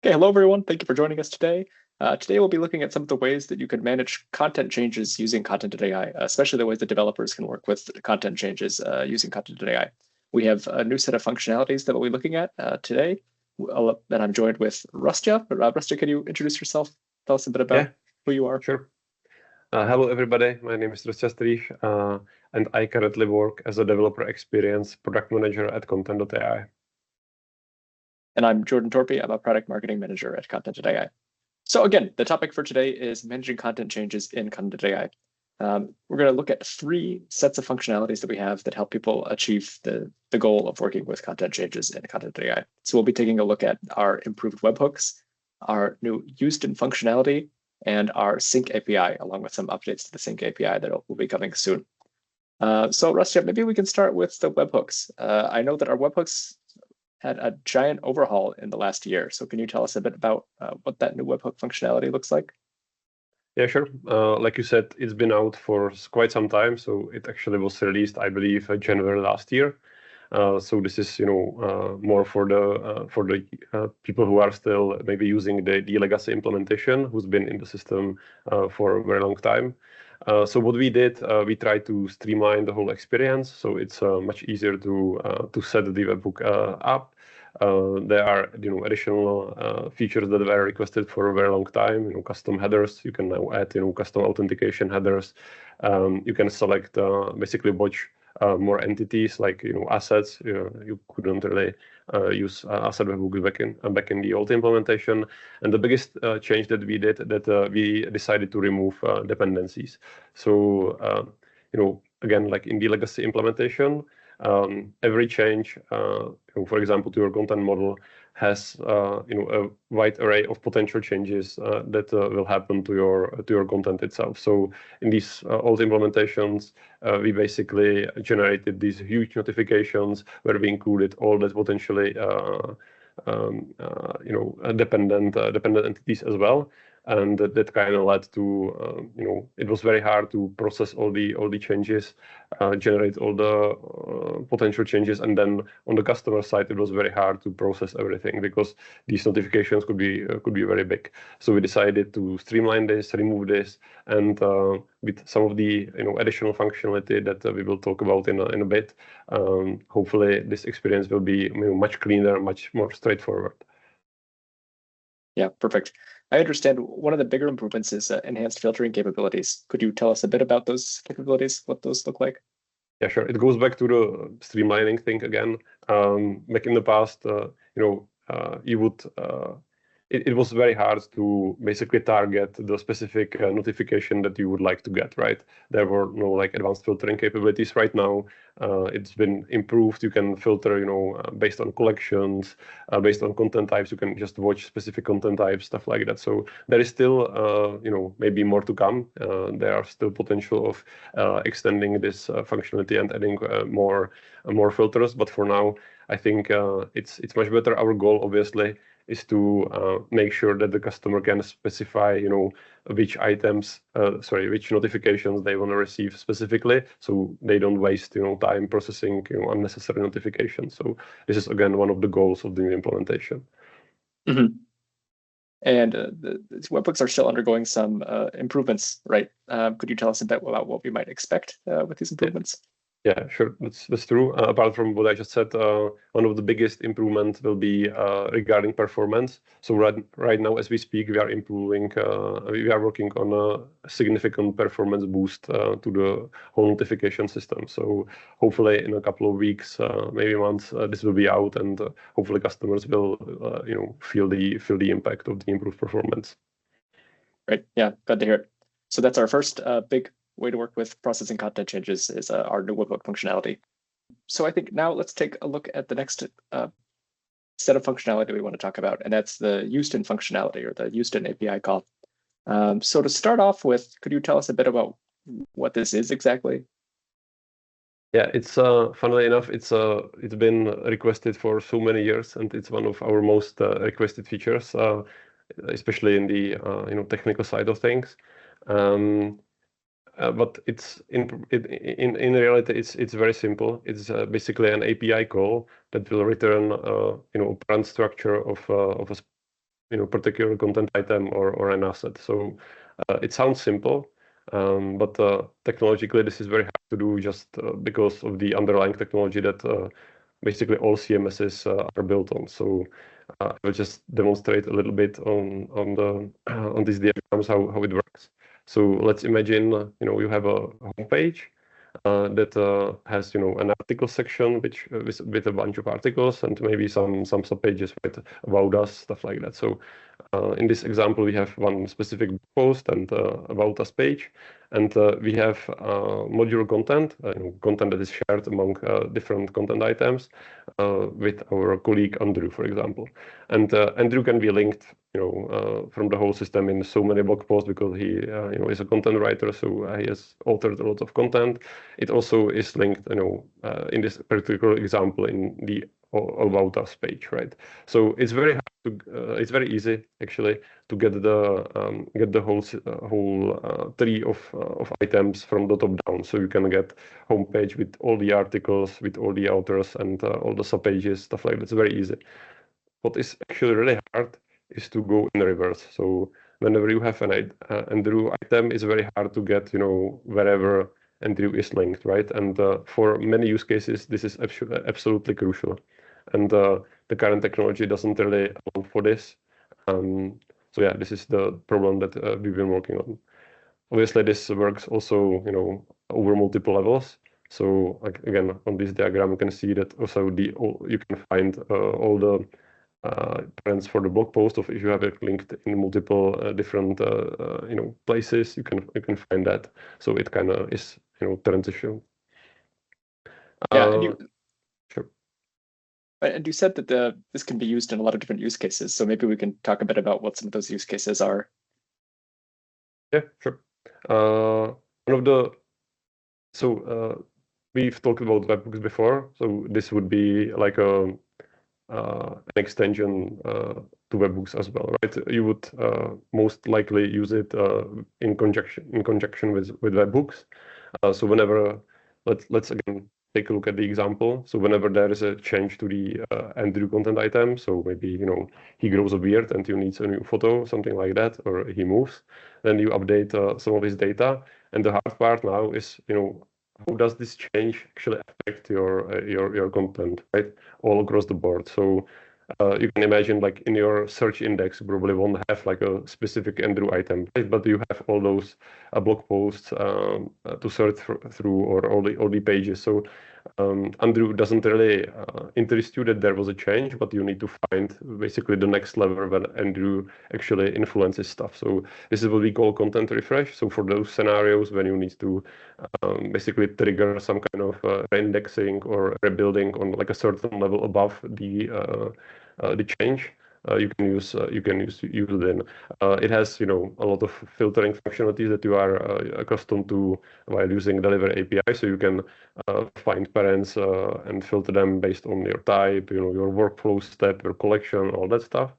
Okay, hello everyone. Thank you for joining us today. Today we'll be looking at some of the ways that you can manage content changes using Kontent.ai, especially the ways that developers can work with content changes using Kontent.ai. We have a new set of functionalities that we'll be looking at today, and I'm joined with Rustya. Rustya, can you introduce yourself? Tell us a bit about who you are. Sure. Hello everybody, my name is Rustya, and I currently work as a developer experience product manager at Kontent.ai. And I'm Jordan Torpy. I'm a product marketing manager at Kontent.ai. So again, the topic for today is managing content changes in Kontent.ai. We're going to look at 3 sets of functionalities that we have that help people achieve the goal of working with content changes in Kontent.ai. So we'll be taking a look at our improved webhooks, our new used-in functionality, and our sync API, along with some updates to the sync API that will be coming soon. So Rustya, maybe we can start with the webhooks. I know that our webhooks had a giant overhaul in the last year. So can you tell us a bit about what that new webhook functionality looks like? Yeah, sure. Like you said, it's been out for quite some time. So it actually was released, I believe, January last year. So this is, more for the people who are still maybe using the legacy implementation, who's been in the system for a very long time. So what we did, we tried to streamline the whole experience. So it's much easier to set the webhook up. There are additional features that were requested for a very long time. Custom headers. You can now add custom authentication headers. You can select basically watch more entities like assets. You couldn't really use asset webhook back in the old implementation. And the biggest change that we did that we decided to remove dependencies. So again, like in the legacy implementation, every change, for example, to your content model has a wide array of potential changes that will happen to your content itself. So in these old implementations, we basically generated these huge notifications where we included all that potentially dependent entities as well. And that kind of led to it was very hard to process all the changes, generate all the potential changes, and then on the customer side it was very hard to process everything because these notifications could be very big. So we decided to streamline this, remove this, and with some of the additional functionality that we will talk about in a bit, hopefully this experience will be much cleaner, much more straightforward. Yeah, perfect. I understand one of the bigger improvements is enhanced filtering capabilities. Could you tell us a bit about those capabilities, what those look like? Yeah, sure. It goes back to the streamlining thing again. Back in the past, you would it was very hard to basically target the specific notification that you would like to get, right? There were no like advanced filtering capabilities. Right now, it's been improved. You can filter, based on collections, based on content types. You can just watch specific content types, stuff like that. So there is still, maybe more to come. There are still potential of extending this functionality and adding more filters. But for now, I think it's much better. Our goal, obviously, is to make sure that the customer can specify, which which notifications they want to receive specifically, so they don't waste, time processing, unnecessary notifications. So this is again one of the goals of the new implementation. Mm-hmm. And the webhooks are still undergoing some improvements, right? Could you tell us a bit about what we might expect with these improvements? Yeah, sure. That's true. Apart from what I just said, one of the biggest improvements will be regarding performance. So right now, as we speak, we are improving. We are working on a significant performance boost to the whole notification system. So hopefully, in a couple of weeks, maybe months, this will be out, and hopefully, customers will feel the impact of the improved performance. Great. Yeah, glad to hear it. So that's our first big way to work with processing content changes is our new webhook functionality. So I think now let's take a look at the next set of functionality we want to talk about, and that's the used-in functionality or the used-in API call. So to start off with, could you tell us a bit about what this is exactly? Yeah, it's funnily enough, it's been requested for so many years, and it's one of our most requested features, especially in the technical side of things. But it's in reality it's very simple. It's basically an API call that will return parent structure of a particular content item or an asset. So it sounds simple, but technologically this is very hard to do just because of the underlying technology that basically all CMSs are built on. So I will just demonstrate a little bit on these diagrams how it works. So let's imagine you have a homepage that has an article section which with a bunch of articles and maybe some subpages with about us, stuff like that. So in this example we have one specific post and about us page, and we have modular content, content that is shared among different content items with our colleague Andrew, for example. And Andrew can be linked from the whole system in so many blog posts because he is a content writer, so he has authored a lot of content. It also is linked in this particular example in the about us page, right? So it's very hard to it's very easy actually to get the whole tree of items from the top down. So you can get homepage with all the articles, with all the authors and all the subpages, stuff like that. It's very easy. What is actually really hard is to go in reverse. So whenever you have an Andrew item, it's very hard to get wherever Andrew is linked, right? And for many use cases, this is absolutely crucial. And the current technology doesn't really allow for this. So yeah, this is the problem that we've been working on. Obviously, this works also, over multiple levels. So again, on this diagram, you can see that also you can find all the trends for the blog post. Of if you have it linked in multiple different places, you can find that. So it kind of is transition. Yeah, sure. And you said that this can be used in a lot of different use cases. So maybe we can talk a bit about what some of those use cases are. Yeah, sure. We've talked about webhooks before. So this would be like an extension to webhooks as well, right? You would most likely use it in conjunction with webhooks. So whenever let's again take a look at the example. So whenever there is a change to the Andrew content item, so maybe he grows a beard and you need a new photo, something like that, or he moves, then you update some of his data. And the hard part now is how does this change actually affect your content, right, all across the board? So you can imagine, like in your search index, you probably won't have like a specific Andrew item, right? But you have all those blog posts to search through, or all the pages. So Andrew doesn't really interest you that there was a change, but you need to find basically the next level where Andrew actually influences stuff. So this is what we call content refresh. So for those scenarios when you need to basically trigger some kind of reindexing or rebuilding on like a certain level above the change, you can use then. It has a lot of filtering functionalities that you are accustomed to while using Delivery API. So you can find parents and filter them based on your type, your workflow step, your collection, all that stuff.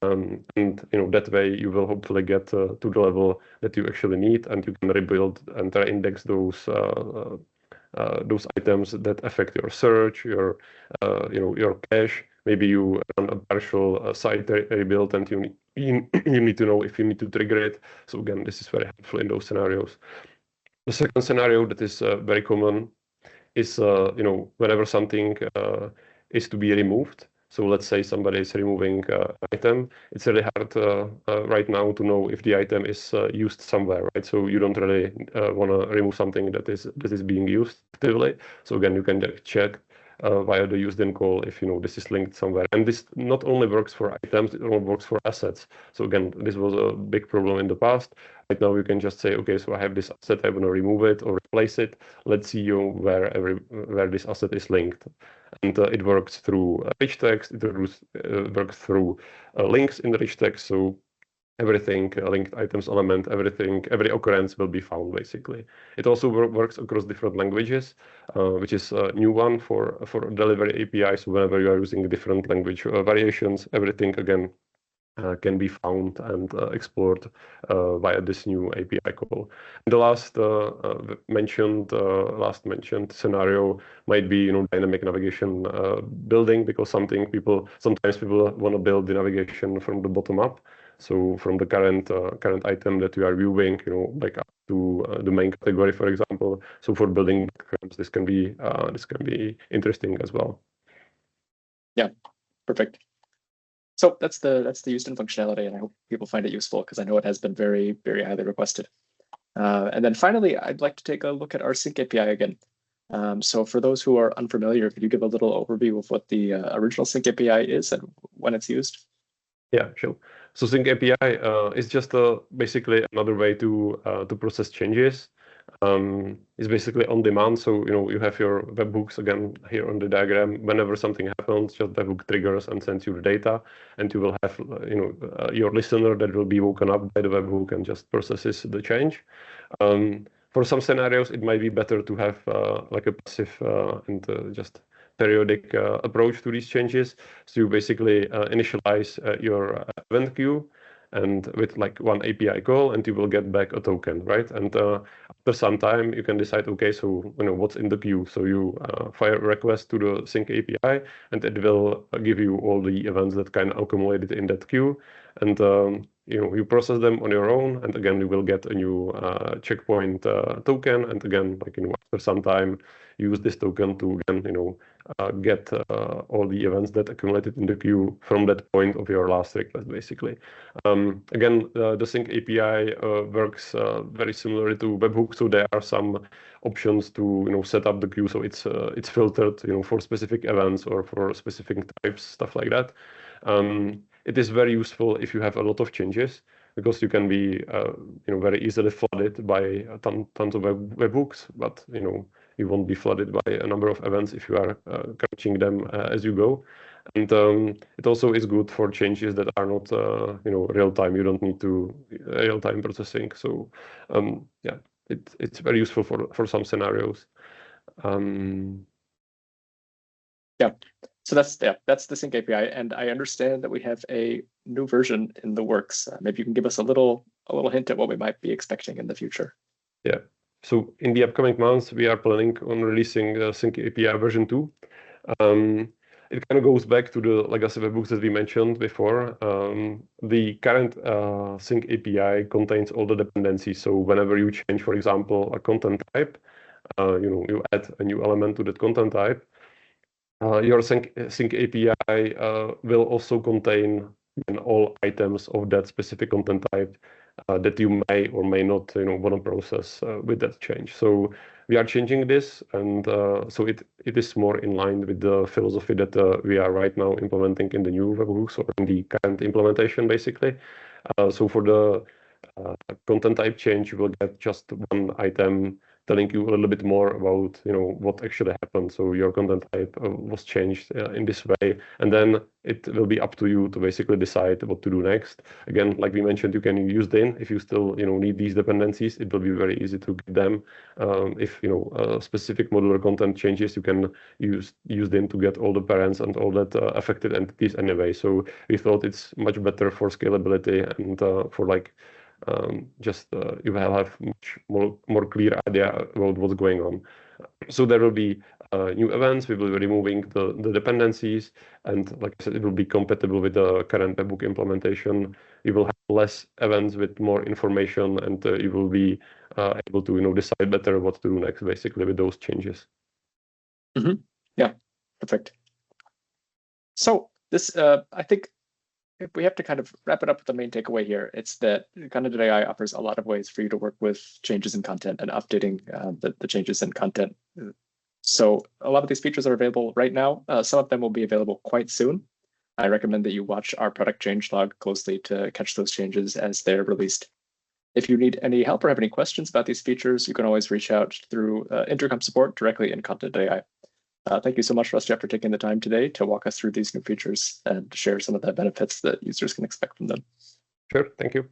And that way you will hopefully get to the level that you actually need, and you can rebuild and index those items that affect your search, your cache. Maybe you run a partial site rebuild, and you need to know if you need to trigger it. So again, this is very helpful in those scenarios. The second scenario that is very common is whenever something is to be removed. So let's say somebody is removing an item. It's really hard right now to know if the item is used somewhere, right? So you don't really want to remove something that is being used actively. So again, you can check via the used in call if this is linked somewhere. And this not only works for items, it also works for assets. So again, this was a big problem in the past. Right now you can just say, okay, so I have this asset, I want to remove it or replace it. Let's see where this asset is linked. And it works through rich text, it works through links in the rich text. So everything, linked items element, every occurrence will be found basically. It also works across different languages, which is a new one for Delivery API. So whenever you are using different language variations, everything again can be found and explored via this new API call. And the last mentioned scenario might be dynamic navigation building, because sometimes people want to build the navigation from the bottom up. So from the current item that you are viewing, like up to the main category, for example. So for building backgrounds, this can be interesting as well. Yeah, perfect. So that's the used-in functionality, and I hope people find it useful, because I know it has been very, very highly requested. And then finally, I'd like to take a look at our sync API again. So for those who are unfamiliar, could you give a little overview of what the original sync API is and when it's used? Yeah, sure. So Sync API is just basically another way to process changes. It's basically on demand. So you have your webhooks again here on the diagram. Whenever something happens, just webhook triggers and sends you the data, and you will have your listener that will be woken up by the webhook and just processes the change. For some scenarios, it might be better to have like a passive and just periodic approach to these changes. So you basically initialize your event queue, and with like one API call, and you will get back a token, right? And after some time, you can decide, okay, so what's in the queue. So you fire a request to the sync API, and it will give you all the events that kind of accumulated in that queue, and you process them on your own, and again you will get a new checkpoint token, and again, like after some time, use this token to again get all the events that accumulated in the queue from that point of your last request, basically. Again, the sync API works very similarly to webhook, so there are some options to set up the queue, so it's filtered for specific events or for specific types, stuff like that. It is very useful if you have a lot of changes, because you can be very easily flooded by tons of webhooks, but you won't be flooded by a number of events if you are crunching them as you go. And it also is good for changes that are not real time. You don't need to real time processing. So yeah, it's very useful for some scenarios. Yeah. So that's the sync API, and I understand that we have a new version in the works. Maybe you can give us a little hint at what we might be expecting in the future. Yeah. So in the upcoming months, we are planning on releasing Sync API version 2. It kind of goes back to the legacy webhooks that we mentioned before. The current Sync API contains all the dependencies. So whenever you change, for example, a content type, you add a new element to that content type. Your Sync API will also contain all items of that specific content type that you may or may not want to process with that change. So we are changing this, and so it is more in line with the philosophy that we are right now implementing in the new webhooks, or in the current implementation, basically. So for the content type change, you will get just one item telling you a little bit more about what actually happened. So your content type was changed in this way, and then it will be up to you to basically decide what to do next. Again, like we mentioned, you can use then if you still need these dependencies. It will be very easy to get them. If specific modular content changes, you can use them to get all the parents and all that affected entities anyway. So we thought it's much better for scalability and for like you will have much more clear idea about what's going on. So there will be new events. We will be removing the dependencies, and like I said, it will be compatible with the current webhook implementation. You will have less events with more information, and you will be able to decide better what to do next, basically, with those changes. Mm-hmm. Yeah, perfect. So this, I think, if we have to kind of wrap it up with the main takeaway here, it's that Kontent.ai offers a lot of ways for you to work with changes in content and updating the changes in content. So a lot of these features are available right now. Some of them will be available quite soon. I recommend that you watch our product changelog closely to catch those changes as they're released. If you need any help or have any questions about these features, you can always reach out through Intercom support directly in Kontent.ai. Thank you so much, Rostya, for taking the time today to walk us through these new features and share some of the benefits that users can expect from them. Sure, thank you.